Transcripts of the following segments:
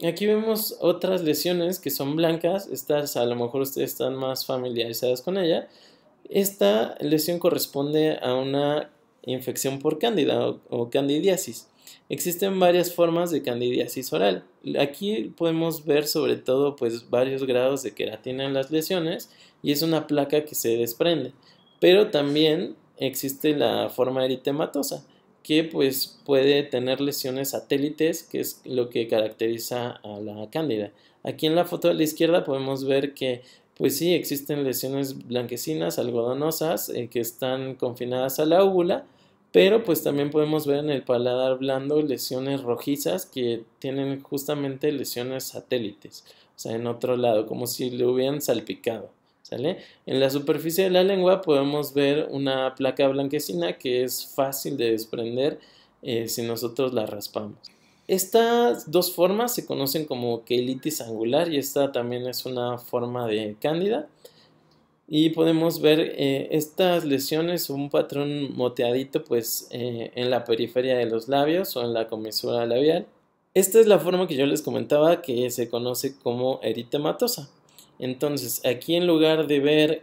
Aquí vemos otras lesiones que son blancas, estas a lo mejor ustedes están más familiarizadas con ella. Esta lesión corresponde a una infección por cándida o candidiasis. Existen varias formas de candidiasis oral. Aquí podemos ver sobre todo pues varios grados de queratina en las lesiones y es una placa que se desprende. Pero también existe la forma eritematosa que pues puede tener lesiones satélites, que es lo que caracteriza a la cándida. Aquí en la foto de la izquierda podemos ver que pues sí, existen lesiones blanquecinas, algodonosas, que están confinadas a la úvula, pero pues también podemos ver en el paladar blando lesiones rojizas que tienen justamente lesiones satélites, o sea, en otro lado, como si le hubieran salpicado, ¿sale? En la superficie de la lengua podemos ver una placa blanquecina que es fácil de desprender si nosotros la raspamos. Estas dos formas se conocen como quelitis angular y esta también es una forma de cándida. Y podemos ver estas lesiones, un patrón moteadito pues en la periferia de los labios o en la comisura labial. Esta es la forma que yo les comentaba que se conoce como eritematosa. Entonces aquí en lugar de ver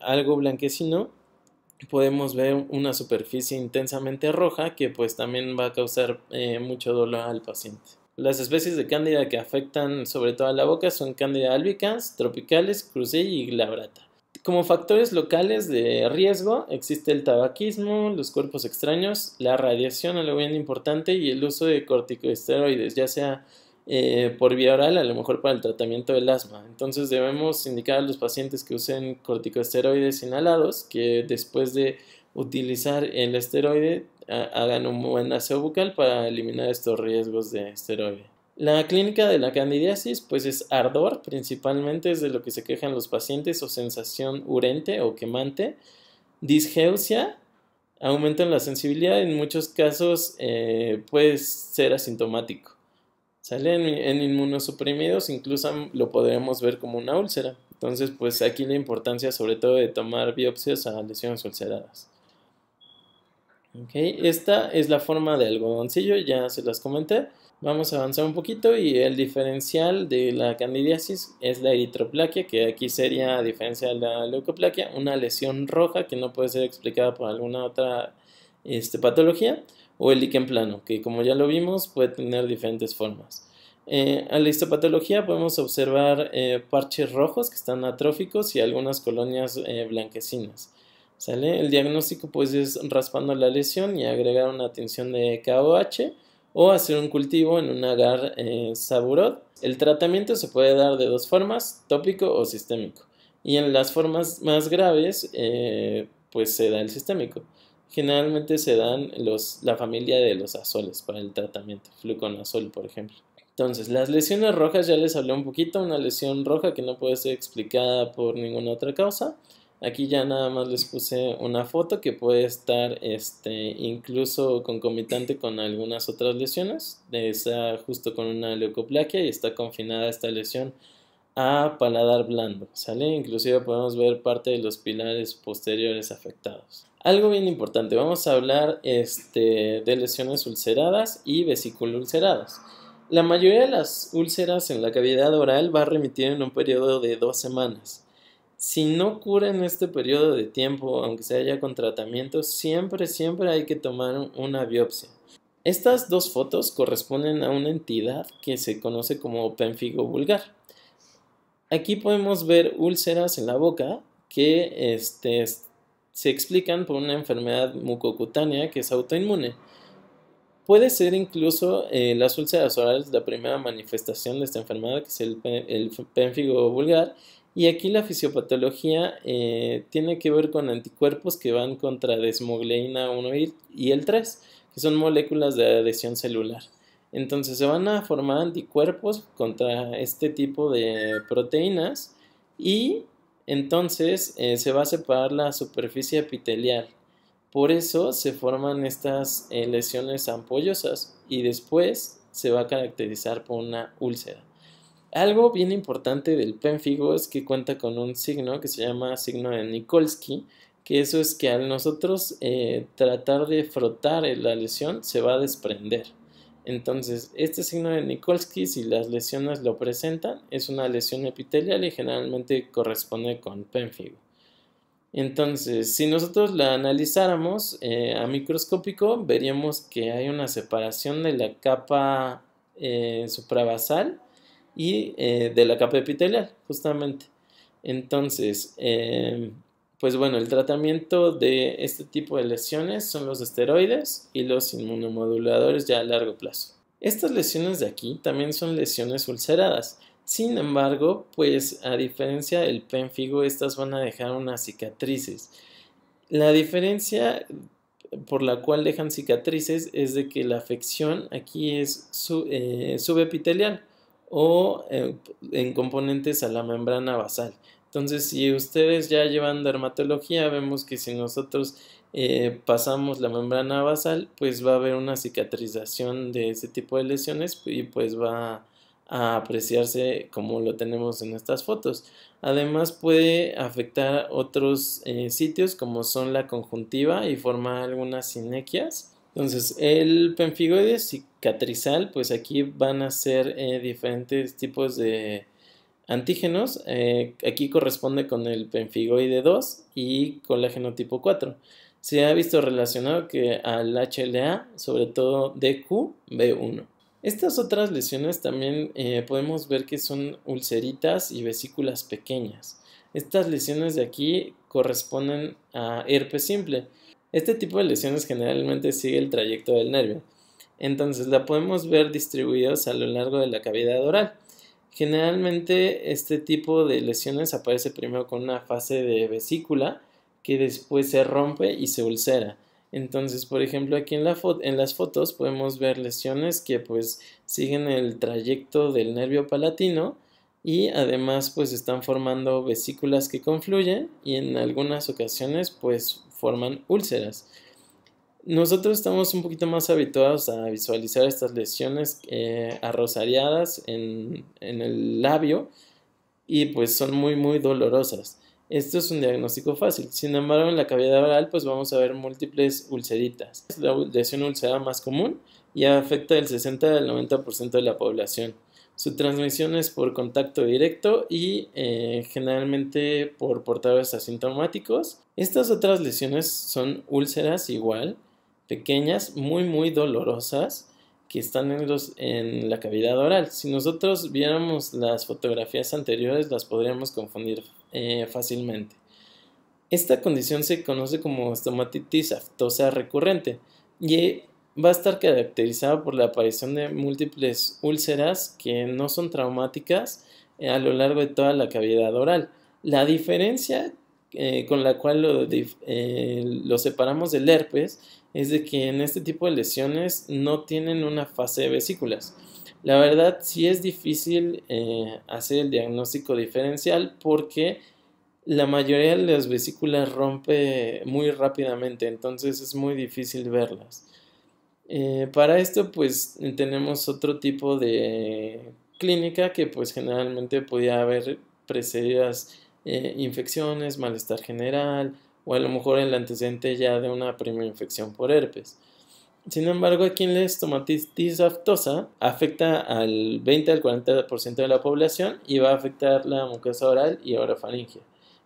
algo blanquecino, podemos ver una superficie intensamente roja que pues también va a causar mucho dolor al paciente. Las especies de cándida que afectan sobre todo a la boca son cándida albicans, tropicales, cruzei y glabrata. Como factores locales de riesgo existe el tabaquismo, los cuerpos extraños, la radiación, algo bien importante, y el uso de corticosteroides, ya sea por vía oral, a lo mejor para el tratamiento del asma. Entonces debemos indicar a los pacientes que usen corticosteroides inhalados, que después de utilizar el esteroide hagan un buen aseo bucal para eliminar estos riesgos de esteroide. La clínica de la candidiasis pues es ardor, principalmente es de lo que se quejan los pacientes, o sensación urente o quemante, disgeusia, aumento en la sensibilidad, en muchos casos puede ser asintomático. ¿Sale? En inmunosuprimidos incluso lo podremos ver como una úlcera. Entonces, pues aquí la importancia sobre todo de tomar biopsias a lesiones ulceradas. Okay. Esta es la forma de algodoncillo, ya se las comenté. Vamos a avanzar un poquito y el diferencial de la candidiasis es la eritroplaquia, que aquí sería, a diferencia de la leucoplaquia, una lesión roja que no puede ser explicada por alguna otra patología, o el líquen plano, que como ya lo vimos puede tener diferentes formas. A la histopatología podemos observar parches rojos que están atróficos y algunas colonias blanquecinas. ¿Sale? El diagnóstico pues es raspando la lesión y agregar una tinción de KOH o hacer un cultivo en un agar Saburot. El tratamiento se puede dar de dos formas, tópico o sistémico. Y en las formas más graves pues se da el sistémico. Generalmente se dan la familia de los azoles para el tratamiento, fluconazol por ejemplo. Entonces, las lesiones rojas ya les hablé un poquito, una lesión roja que no puede ser explicada por ninguna otra causa. Aquí ya nada más les puse una foto que puede estar incluso concomitante con algunas otras lesiones. Está justo con una leucoplaquia y está confinada esta lesión a paladar blando, ¿sale? Inclusive podemos ver parte de los pilares posteriores afectados. Algo bien importante, vamos a hablar de lesiones ulceradas y vesiculoulceradas. La mayoría de las úlceras en la cavidad oral va a remitir en un periodo de 2 semanas. Si no cura en este periodo de tiempo, aunque se haya con tratamiento, siempre hay que tomar una biopsia. Estas dos fotos corresponden a una entidad que se conoce como pemfigo vulgar. Aquí podemos ver úlceras en la boca que se explican por una enfermedad mucocutánea que es autoinmune. Puede ser incluso las úlceras orales la primera manifestación de esta enfermedad, que es el pemfigo vulgar. Y aquí la fisiopatología tiene que ver con anticuerpos que van contra desmogleína 1 y el 3, que son moléculas de adhesión celular. Entonces se van a formar anticuerpos contra este tipo de proteínas y entonces se va a separar la superficie epitelial. Por eso se forman estas lesiones ampollosas y después se va a caracterizar por una úlcera. Algo bien importante del pénfigo es que cuenta con un signo que se llama signo de Nikolsky, que eso es que al nosotros tratar de frotar la lesión se va a desprender. Entonces, este signo de Nikolsky, si las lesiones lo presentan, es una lesión epitelial y generalmente corresponde con pénfigo. Entonces, si nosotros la analizáramos a microscópico, veríamos que hay una separación de la capa suprabasal y de la capa epitelial, justamente. Entonces, pues bueno, el tratamiento de este tipo de lesiones son los esteroides y los inmunomoduladores ya a largo plazo. Estas lesiones de aquí también son lesiones ulceradas. Sin embargo, pues a diferencia del pénfigo, estas van a dejar unas cicatrices. La diferencia por la cual dejan cicatrices es de que la afección aquí es subepitelial o en componentes a la membrana basal. Entonces, si ustedes ya llevan dermatología, vemos que si nosotros pasamos la membrana basal, pues va a haber una cicatrización de ese tipo de lesiones y pues va a apreciarse como lo tenemos en estas fotos. Además puede afectar otros sitios como son la conjuntiva y formar algunas sinequias. Entonces el pemfigoide cicatrizal, pues aquí van a ser diferentes tipos de antígenos. Aquí corresponde con el pemfigoide 2 y colágeno tipo 4. Se ha visto relacionado que al HLA, sobre todo DQ-B1. Estas otras lesiones también podemos ver que son ulceritas y vesículas pequeñas. Estas lesiones de aquí corresponden a herpes simple. Este tipo de lesiones generalmente sigue el trayecto del nervio. Entonces la podemos ver distribuidas a lo largo de la cavidad oral. Generalmente este tipo de lesiones aparece primero con una fase de vesícula que después se rompe y se ulcera. Entonces, por ejemplo, aquí en las fotos podemos ver lesiones que pues siguen el trayecto del nervio palatino y además pues están formando vesículas que confluyen y en algunas ocasiones pues forman úlceras. Nosotros estamos un poquito más habituados a visualizar estas lesiones arrosariadas en el labio y pues son muy dolorosas. Esto es un diagnóstico fácil. Sin embargo, en la cavidad oral pues vamos a ver múltiples ulceritas. Es la lesión ulcerada más común y afecta el 60 al 90% de la población. Su transmisión es por contacto directo y generalmente por portadores asintomáticos. Estas otras lesiones son úlceras igual, pequeñas, muy dolorosas, que están en la cavidad oral. Si nosotros viéramos las fotografías anteriores, las podríamos confundir fácilmente. Esta condición se conoce como estomatitis aftosa recurrente y va a estar caracterizada por la aparición de múltiples úlceras que no son traumáticas a lo largo de toda la cavidad oral. La diferencia con la cual lo separamos del herpes es de que en este tipo de lesiones no tienen una fase de vesículas. La verdad sí es difícil hacer el diagnóstico diferencial porque la mayoría de las vesículas rompe muy rápidamente, entonces es muy difícil verlas. Para esto pues tenemos otro tipo de clínica que pues generalmente podía haber precedidas infecciones, malestar general o a lo mejor el antecedente ya de una primera infección por herpes. Sin embargo, aquí en la estomatitis aftosa afecta al 20 al 40% de la población y va a afectar la mucosa oral y orofaringe.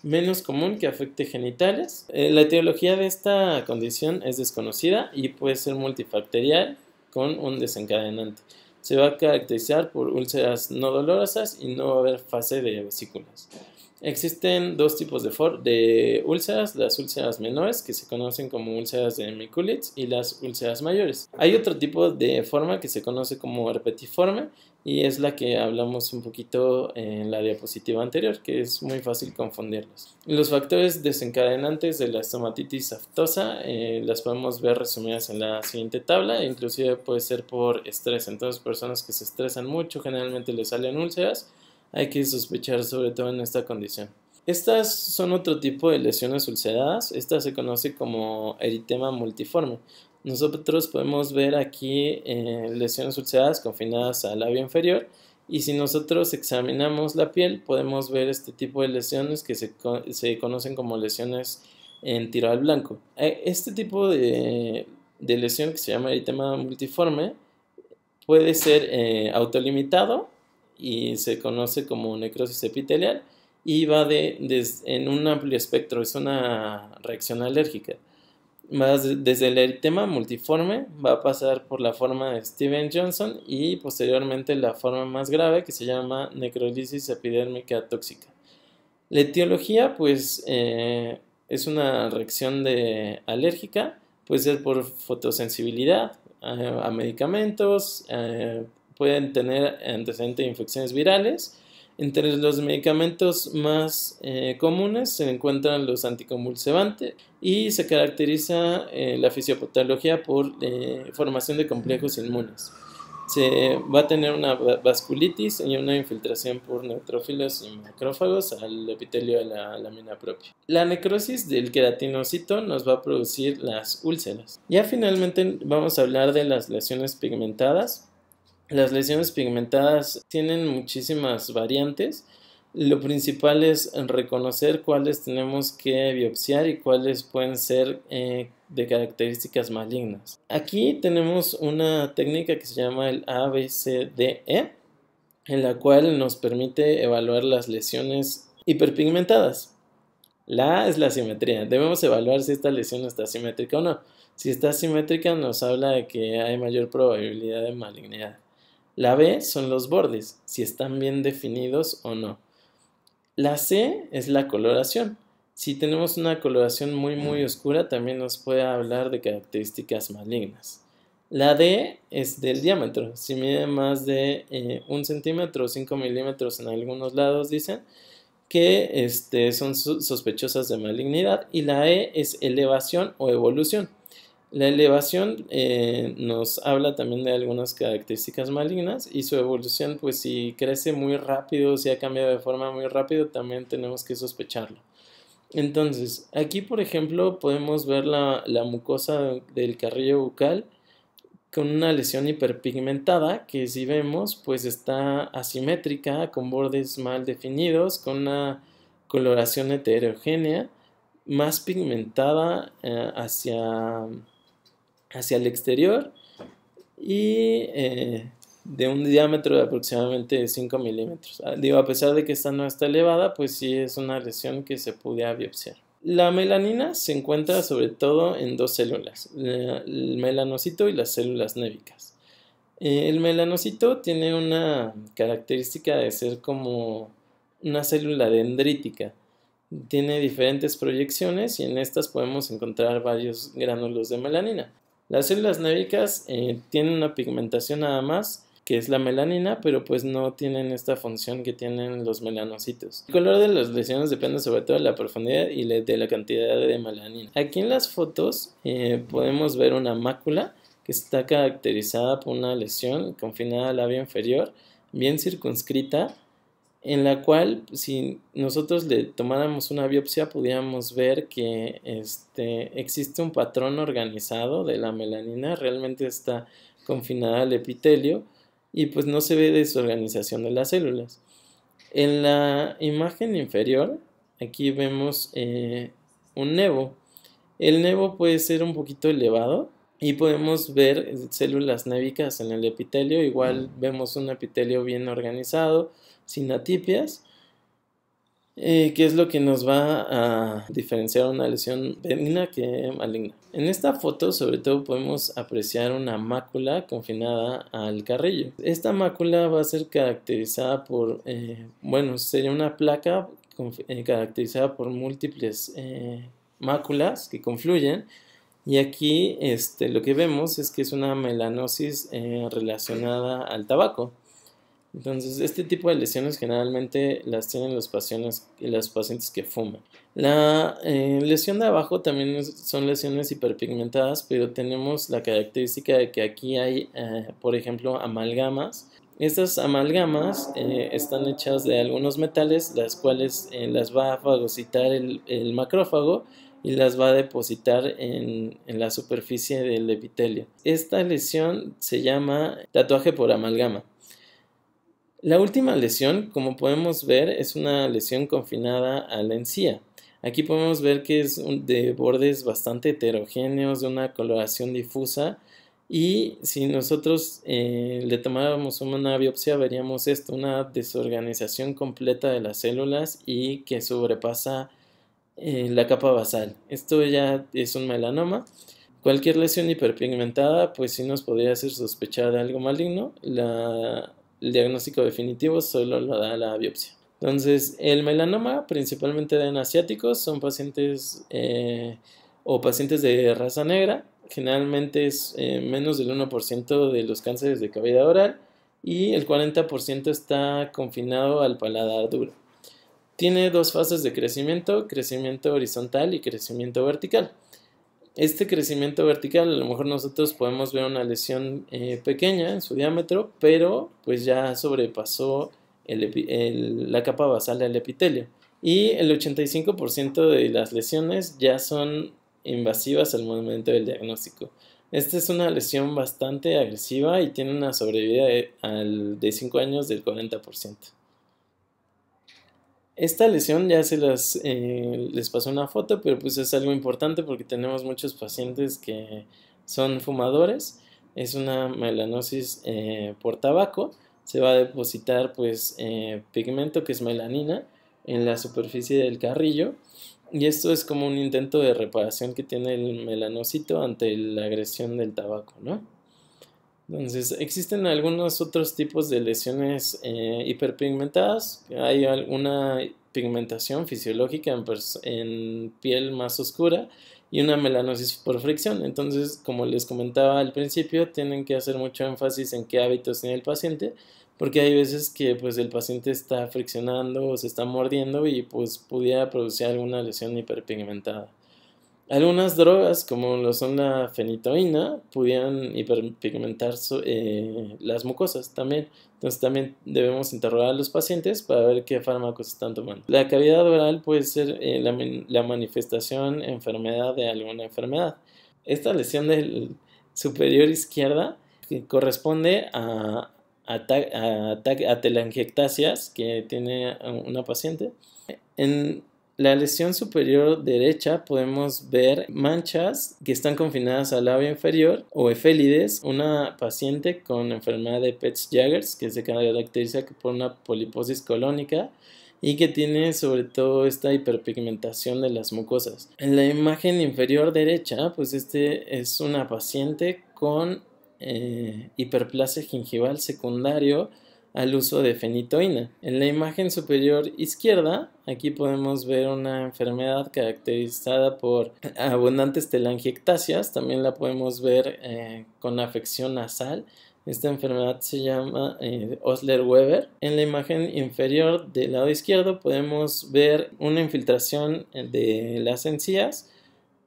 Menos común que afecte genitales. La etiología de esta condición es desconocida y puede ser multifactorial con un desencadenante. Se va a caracterizar por úlceras no dolorosas y no va a haber fase de vesículas. Existen dos tipos de úlceras, las úlceras menores que se conocen como úlceras de Mikulicz y las úlceras mayores. Hay otro tipo de forma que se conoce como herpetiforme y es la que hablamos un poquito en la diapositiva anterior, que es muy fácil confundirlos. Los factores desencadenantes de la estomatitis aftosa las podemos ver resumidas en la siguiente tabla, inclusive puede ser por estrés. Entonces, personas que se estresan mucho generalmente les salen úlceras. Hay que sospechar sobre todo en esta condición. Estas son otro tipo de lesiones ulceradas. Esta se conoce como eritema multiforme. Nosotros podemos ver aquí lesiones ulceradas confinadas al labio inferior y si nosotros examinamos la piel podemos ver este tipo de lesiones que se conocen como lesiones en tiro al blanco. Este tipo de lesión que se llama eritema multiforme puede ser autolimitado y se conoce como necrosis epitelial y va en un amplio espectro, es una reacción alérgica. Desde el eritema multiforme va a pasar por la forma de Stevens-Johnson y posteriormente la forma más grave que se llama necrolisis epidérmica tóxica. La etiología pues es una reacción alérgica, puede ser por fotosensibilidad a medicamentos, pueden tener antecedentes de infecciones virales. Entre los medicamentos más comunes se encuentran los anticonvulsivantes y se caracteriza la fisiopatología por formación de complejos inmunes. Se va a tener una vasculitis y una infiltración por neutrófilos y macrófagos al epitelio de la lámina propia. La necrosis del queratinocito nos va a producir las úlceras. Ya finalmente vamos a hablar de las lesiones pigmentadas. Las lesiones pigmentadas tienen muchísimas variantes. Lo principal es reconocer cuáles tenemos que biopsiar y cuáles pueden ser de características malignas. Aquí tenemos una técnica que se llama el ABCDE, en la cual nos permite evaluar las lesiones hiperpigmentadas. La A es la simetría. Debemos evaluar si esta lesión está simétrica o no. Si está simétrica nos habla de que hay mayor probabilidad de malignidad. La B son los bordes, si están bien definidos o no. La C es la coloración. Si tenemos una coloración muy oscura, también nos puede hablar de características malignas. La D es del diámetro. Si mide más de 1 centímetro o 5 milímetros en algunos lados, dicen que son sospechosas de malignidad. Y la E es elevación o evolución. La elevación nos habla también de algunas características malignas y su evolución, pues si crece muy rápido, si ha cambiado de forma muy rápido, también tenemos que sospecharlo. Entonces, aquí por ejemplo podemos ver la mucosa del carrillo bucal con una lesión hiperpigmentada que si vemos pues está asimétrica, con bordes mal definidos, con una coloración heterogénea, más pigmentada hacia el exterior y de un diámetro de aproximadamente 5 milímetros. A pesar de que esta no está elevada, pues sí es una lesión que se pudiera biopsiar. La melanina se encuentra sobre todo en dos células, el melanocito y las células névicas. El melanocito tiene una característica de ser como una célula dendrítica. Tiene diferentes proyecciones y en estas podemos encontrar varios gránulos de melanina. Las células névicas tienen una pigmentación nada más, que es la melanina, pero pues no tienen esta función que tienen los melanocitos. El color de las lesiones depende sobre todo de la profundidad y de la cantidad de melanina. Aquí en las fotos podemos ver una mácula que está caracterizada por una lesión confinada al labio inferior, bien circunscrita, en la cual si nosotros le tomáramos una biopsia pudiéramos ver que existe un patrón organizado de la melanina, realmente está confinada al epitelio y pues no se ve desorganización de las células. En la imagen inferior aquí vemos un nevo. El nevo puede ser un poquito elevado y podemos ver células névicas en el epitelio, igual vemos un epitelio bien organizado, sin atipias, que es lo que nos va a diferenciar una lesión benigna que maligna. En esta foto sobre todo podemos apreciar una mácula confinada al carrillo. Esta mácula va a ser caracterizada por, sería una placa caracterizada por múltiples máculas que confluyen. Y aquí lo que vemos es que es una melanosis relacionada al tabaco. Entonces, este tipo de lesiones generalmente las tienen los pacientes que fuman. La lesión de abajo también son lesiones hiperpigmentadas, pero tenemos la característica de que aquí hay, por ejemplo, amalgamas. Estas amalgamas están hechas de algunos metales, las cuales las va a fagocitar el macrófago y las va a depositar en la superficie del epitelio. Esta lesión se llama tatuaje por amalgama. La última lesión, como podemos ver, es una lesión confinada a la encía. Aquí podemos ver que es de bordes bastante heterogéneos, de una coloración difusa Y si nosotros le tomáramos una biopsia, veríamos esto, una desorganización completa de las células y que sobrepasa la capa basal. Esto ya es un melanoma. Cualquier lesión hiperpigmentada, pues sí nos podría hacer sospechar de algo maligno. El diagnóstico definitivo solo lo da la biopsia. Entonces, el melanoma principalmente en asiáticos son pacientes o pacientes de raza negra. Generalmente es menos del 1% de los cánceres de cavidad oral y el 40% está confinado al paladar duro. Tiene dos fases de crecimiento horizontal y crecimiento vertical. Este crecimiento vertical, a lo mejor nosotros podemos ver una lesión pequeña en su diámetro, pero pues ya sobrepasó la capa basal del epitelio. Y el 85% de las lesiones ya son invasivas al momento del diagnóstico. Esta es una lesión bastante agresiva y tiene una sobrevida de 5 años del 40%. Esta lesión ya les pasó una foto, pero pues es algo importante porque tenemos muchos pacientes que son fumadores. Es una melanosis por tabaco. Se va a depositar pues pigmento que es melanina en la superficie del carrillo. Y esto es como un intento de reparación que tiene el melanocito ante la agresión del tabaco, ¿no? Entonces, existen algunos otros tipos de lesiones hiperpigmentadas. Hay alguna pigmentación fisiológica en piel más oscura y una melanosis por fricción. Entonces, como les comentaba al principio, tienen que hacer mucho énfasis en qué hábitos tiene el paciente, porque hay veces que pues el paciente está friccionando o se está mordiendo y pues pudiera producir alguna lesión hiperpigmentada. Algunas drogas, como lo son la fenitoína, pudieran hiperpigmentar las mucosas también. Entonces también debemos interrogar a los pacientes para ver qué fármacos están tomando. La cavidad oral puede ser la manifestación enfermedad de alguna enfermedad. Esta lesión del superior izquierda que corresponde a telangiectasias que tiene una paciente. En la lesión superior derecha podemos ver manchas que están confinadas al labio inferior o efélides, una paciente con enfermedad de Peutz-Jeghers que se caracteriza por una poliposis colónica y que tiene sobre todo esta hiperpigmentación de las mucosas. En la imagen inferior derecha, pues este es una paciente con hiperplasia gingival secundario al uso de fenitoína. En la imagen superior izquierda, aquí podemos ver una enfermedad caracterizada por abundantes telangiectasias, también la podemos ver con afección nasal. Esta enfermedad se llama Osler-Weber. En la imagen inferior del lado izquierdo podemos ver una infiltración de las encías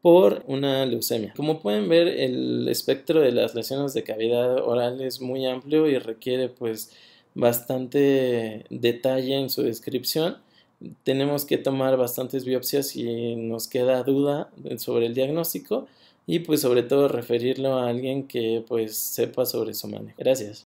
por una leucemia. Como pueden ver, el espectro de las lesiones de cavidad oral es muy amplio y requiere pues bastante detalle en su descripción. Tenemos que tomar bastantes biopsias si nos queda duda sobre el diagnóstico y pues sobre todo referirlo a alguien que pues sepa sobre su manejo. Gracias.